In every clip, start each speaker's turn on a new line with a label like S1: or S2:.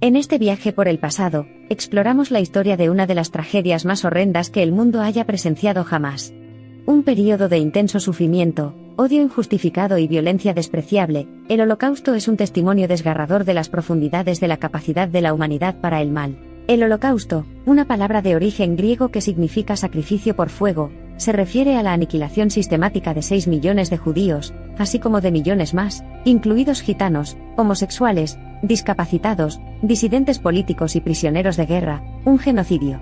S1: En este viaje por el pasado, exploramos la historia de una de las tragedias más horrendas que el mundo haya presenciado jamás. Un período de intenso sufrimiento, odio injustificado y violencia despreciable, el Holocausto es un testimonio desgarrador de las profundidades de la capacidad de la humanidad para el mal. El Holocausto, una palabra de origen griego que significa sacrificio por fuego, se refiere a la aniquilación sistemática de 6 millones de judíos, así como de millones más, incluidos gitanos, homosexuales, discapacitados, disidentes políticos y prisioneros de guerra, un genocidio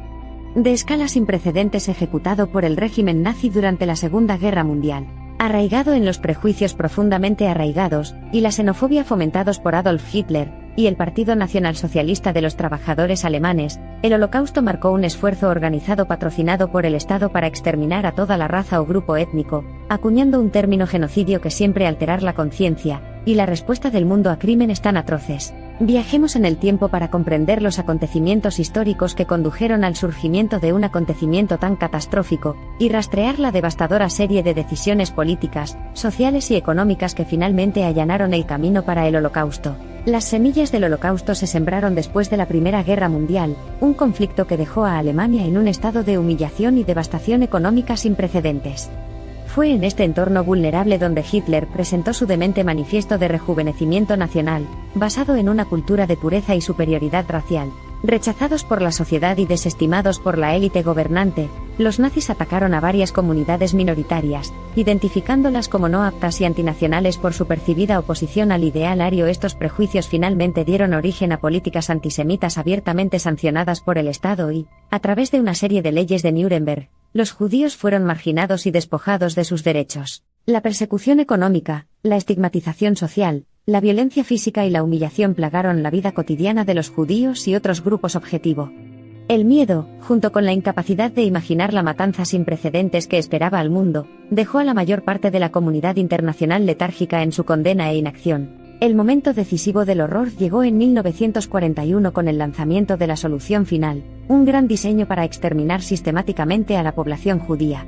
S1: de escala sin precedentes ejecutado por el régimen nazi durante la Segunda Guerra Mundial. Arraigado en los prejuicios profundamente arraigados, y la xenofobia fomentados por Adolf Hitler, y el Partido Nacionalsocialista de los Trabajadores Alemanes, el Holocausto marcó un esfuerzo organizado patrocinado por el Estado para exterminar a toda la raza o grupo étnico, acuñando un término genocidio que siempre alterar la conciencia, y la respuesta del mundo a crímenes tan atroces. Viajemos en el tiempo para comprender los acontecimientos históricos que condujeron al surgimiento de un acontecimiento tan catastrófico, y rastrear la devastadora serie de decisiones políticas, sociales y económicas que finalmente allanaron el camino para el Holocausto. Las semillas del Holocausto se sembraron después de la Primera Guerra Mundial, un conflicto que dejó a Alemania en un estado de humillación y devastación económica sin precedentes. Fue en este entorno vulnerable donde Hitler presentó su demente manifiesto de rejuvenecimiento nacional, basado en una cultura de pureza y superioridad racial. Rechazados por la sociedad y desestimados por la élite gobernante, los nazis atacaron a varias comunidades minoritarias, identificándolas como no aptas y antinacionales por su percibida oposición al ideal ario. Estos prejuicios finalmente dieron origen a políticas antisemitas abiertamente sancionadas por el Estado y, a través de una serie de leyes de Nuremberg, los judíos fueron marginados y despojados de sus derechos. La persecución económica, la estigmatización social, la violencia física y la humillación plagaron la vida cotidiana de los judíos y otros grupos objetivo. El miedo, junto con la incapacidad de imaginar la matanza sin precedentes que esperaba al mundo, dejó a la mayor parte de la comunidad internacional letárgica en su condena e inacción. El momento decisivo del horror llegó en 1941 con el lanzamiento de la Solución Final, un gran diseño para exterminar sistemáticamente a la población judía.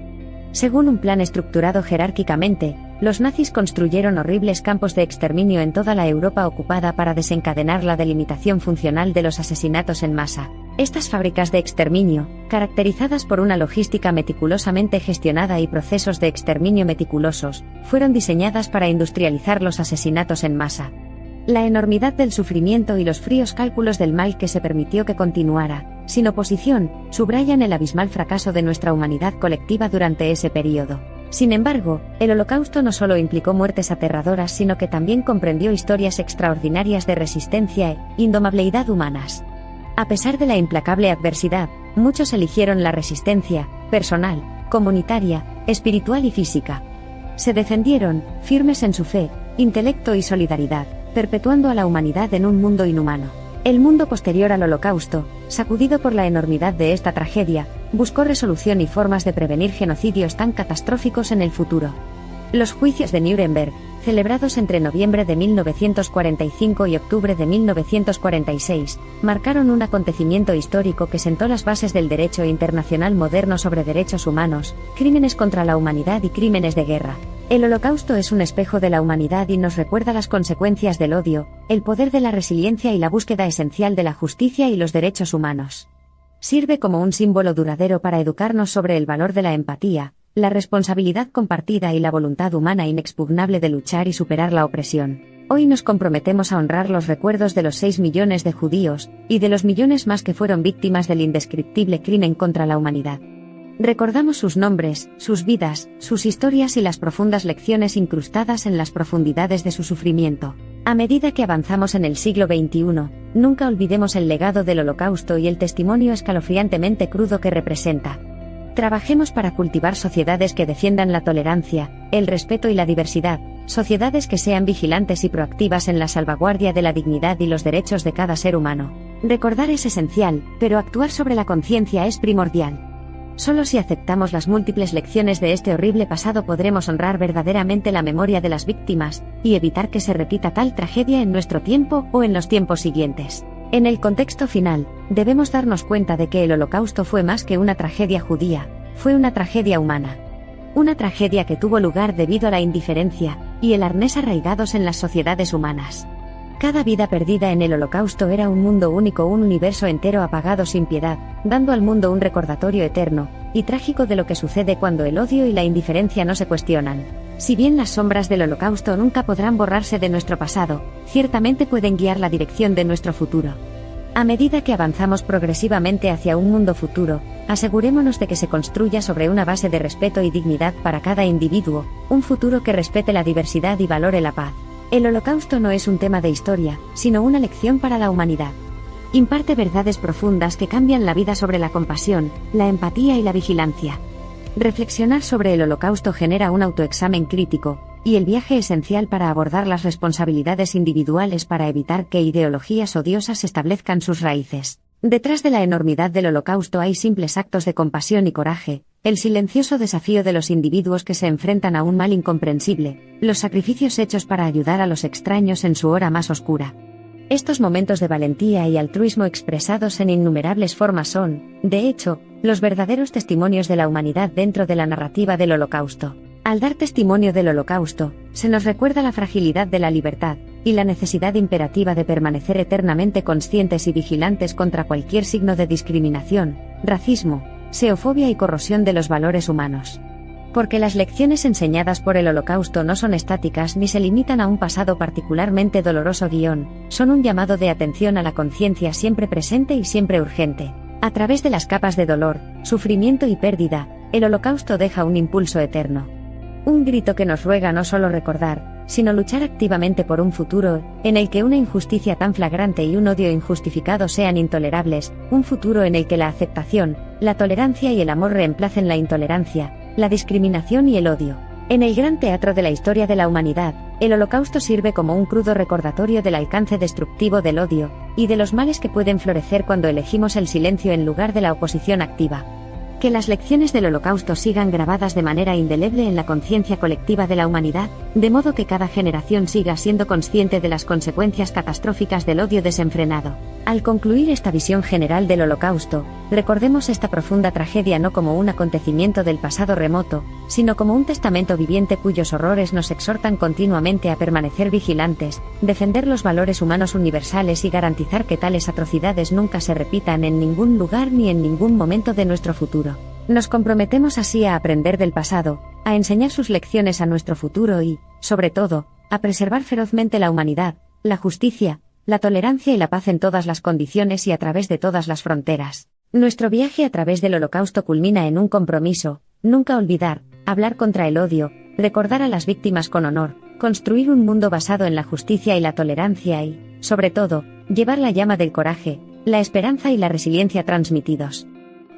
S1: Según un plan estructurado jerárquicamente, los nazis construyeron horribles campos de exterminio en toda la Europa ocupada para desencadenar la delimitación funcional de los asesinatos en masa. Estas fábricas de exterminio, caracterizadas por una logística meticulosamente gestionada y procesos de exterminio meticulosos, fueron diseñadas para industrializar los asesinatos en masa. La enormidad del sufrimiento y los fríos cálculos del mal que se permitió que continuara, sin oposición, subrayan el abismal fracaso de nuestra humanidad colectiva durante ese período. Sin embargo, el Holocausto no solo implicó muertes aterradoras, sino que también comprendió historias extraordinarias de resistencia e indomabilidad humanas. A pesar de la implacable adversidad, muchos eligieron la resistencia, personal, comunitaria, espiritual y física. Se defendieron, firmes en su fe, intelecto y solidaridad, perpetuando a la humanidad en un mundo inhumano. El mundo posterior al Holocausto, sacudido por la enormidad de esta tragedia, buscó resolución y formas de prevenir genocidios tan catastróficos en el futuro. Los juicios de Nuremberg, celebrados entre noviembre de 1945 y octubre de 1946, marcaron un acontecimiento histórico que sentó las bases del derecho internacional moderno sobre derechos humanos, crímenes contra la humanidad y crímenes de guerra. El Holocausto es un espejo de la humanidad y nos recuerda las consecuencias del odio, el poder de la resiliencia y la búsqueda esencial de la justicia y los derechos humanos. Sirve como un símbolo duradero para educarnos sobre el valor de la empatía, la responsabilidad compartida y la voluntad humana inexpugnable de luchar y superar la opresión. Hoy nos comprometemos a honrar los recuerdos de los 6 millones de judíos, y de los millones más que fueron víctimas del indescriptible crimen contra la humanidad. Recordamos sus nombres, sus vidas, sus historias y las profundas lecciones incrustadas en las profundidades de su sufrimiento. A medida que avanzamos en el siglo XXI, nunca olvidemos el legado del Holocausto y el testimonio escalofriantemente crudo que representa. Trabajemos para cultivar sociedades que defiendan la tolerancia, el respeto y la diversidad, sociedades que sean vigilantes y proactivas en la salvaguardia de la dignidad y los derechos de cada ser humano. Recordar es esencial, pero actuar sobre la conciencia es primordial. Solo si aceptamos las múltiples lecciones de este horrible pasado podremos honrar verdaderamente la memoria de las víctimas, y evitar que se repita tal tragedia en nuestro tiempo o en los tiempos siguientes. En el contexto final, debemos darnos cuenta de que el Holocausto fue más que una tragedia judía, fue una tragedia humana. Una tragedia que tuvo lugar debido a la indiferencia y el arnés arraigados en las sociedades humanas. Cada vida perdida en el Holocausto era un mundo único, un universo entero apagado sin piedad, dando al mundo un recordatorio eterno y trágico de lo que sucede cuando el odio y la indiferencia no se cuestionan. Si bien las sombras del Holocausto nunca podrán borrarse de nuestro pasado, ciertamente pueden guiar la dirección de nuestro futuro. A medida que avanzamos progresivamente hacia un mundo futuro, asegurémonos de que se construya sobre una base de respeto y dignidad para cada individuo, un futuro que respete la diversidad y valore la paz. El Holocausto no es un tema de historia, sino una lección para la humanidad. Imparte verdades profundas que cambian la vida sobre la compasión, la empatía y la vigilancia. Reflexionar sobre el Holocausto genera un autoexamen crítico, y el viaje esencial para abordar las responsabilidades individuales para evitar que ideologías odiosas establezcan sus raíces. Detrás de la enormidad del Holocausto hay simples actos de compasión y coraje, el silencioso desafío de los individuos que se enfrentan a un mal incomprensible, los sacrificios hechos para ayudar a los extraños en su hora más oscura. Estos momentos de valentía y altruismo expresados en innumerables formas son, de hecho, los verdaderos testimonios de la humanidad dentro de la narrativa del Holocausto. Al dar testimonio del Holocausto, se nos recuerda la fragilidad de la libertad, y la necesidad imperativa de permanecer eternamente conscientes y vigilantes contra cualquier signo de discriminación, racismo, xenofobia y corrosión de los valores humanos. Porque las lecciones enseñadas por el Holocausto no son estáticas ni se limitan a un pasado particularmente doloroso son un llamado de atención a la conciencia siempre presente y siempre urgente. A través de las capas de dolor, sufrimiento y pérdida, el Holocausto deja un impulso eterno. Un grito que nos ruega no solo recordar, sino luchar activamente por un futuro, en el que una injusticia tan flagrante y un odio injustificado sean intolerables, un futuro en el que la aceptación, la tolerancia y el amor reemplacen la intolerancia, la discriminación y el odio. En el gran teatro de la historia de la humanidad, el Holocausto sirve como un crudo recordatorio del alcance destructivo del odio, y de los males que pueden florecer cuando elegimos el silencio en lugar de la oposición activa. Que las lecciones del Holocausto sigan grabadas de manera indeleble en la conciencia colectiva de la humanidad, de modo que cada generación siga siendo consciente de las consecuencias catastróficas del odio desenfrenado. Al concluir esta visión general del Holocausto, recordemos esta profunda tragedia no como un acontecimiento del pasado remoto, sino como un testamento viviente cuyos horrores nos exhortan continuamente a permanecer vigilantes, defender los valores humanos universales y garantizar que tales atrocidades nunca se repitan en ningún lugar ni en ningún momento de nuestro futuro. Nos comprometemos así a aprender del pasado, a enseñar sus lecciones a nuestro futuro y, sobre todo, a preservar ferozmente la humanidad, la justicia, la tolerancia y la paz en todas las condiciones y a través de todas las fronteras. Nuestro viaje a través del Holocausto culmina en un compromiso: nunca olvidar, hablar contra el odio, recordar a las víctimas con honor, construir un mundo basado en la justicia y la tolerancia y, sobre todo, llevar la llama del coraje, la esperanza y la resiliencia transmitidos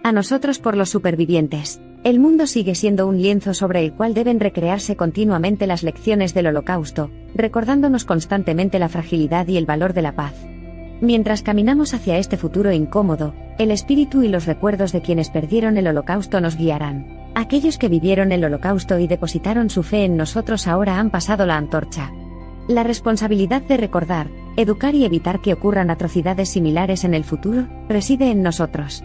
S1: a nosotros por los supervivientes. El mundo sigue siendo un lienzo sobre el cual deben recrearse continuamente las lecciones del Holocausto, recordándonos constantemente la fragilidad y el valor de la paz. Mientras caminamos hacia este futuro incómodo, el espíritu y los recuerdos de quienes perdieron el Holocausto nos guiarán. Aquellos que vivieron el Holocausto y depositaron su fe en nosotros ahora han pasado la antorcha. La responsabilidad de recordar, educar y evitar que ocurran atrocidades similares en el futuro reside en nosotros.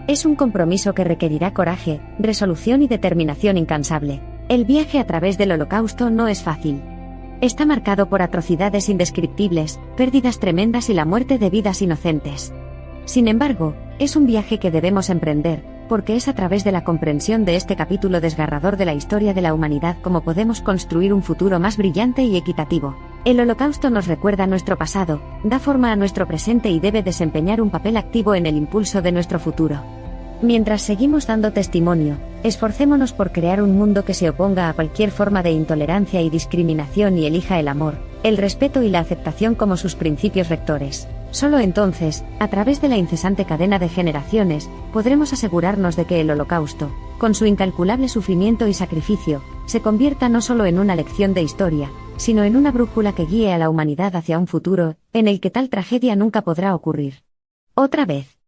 S1: Es un compromiso que requerirá coraje, resolución y determinación incansable. El viaje a través del Holocausto no es fácil. Está marcado por atrocidades indescriptibles, pérdidas tremendas y la muerte de vidas inocentes. Sin embargo, es un viaje que debemos emprender, porque es a través de la comprensión de este capítulo desgarrador de la historia de la humanidad como podemos construir un futuro más brillante y equitativo. El Holocausto nos recuerda nuestro pasado, da forma a nuestro presente y debe desempeñar un papel activo en el impulso de nuestro futuro. Mientras seguimos dando testimonio, esforcémonos por crear un mundo que se oponga a cualquier forma de intolerancia y discriminación y elija el amor, el respeto y la aceptación como sus principios rectores. Solo entonces, a través de la incesante cadena de generaciones, podremos asegurarnos de que el Holocausto, con su incalculable sufrimiento y sacrificio, se convierta no solo en una lección de historia, sino en una brújula que guíe a la humanidad hacia un futuro, en el que tal tragedia nunca podrá ocurrir otra vez.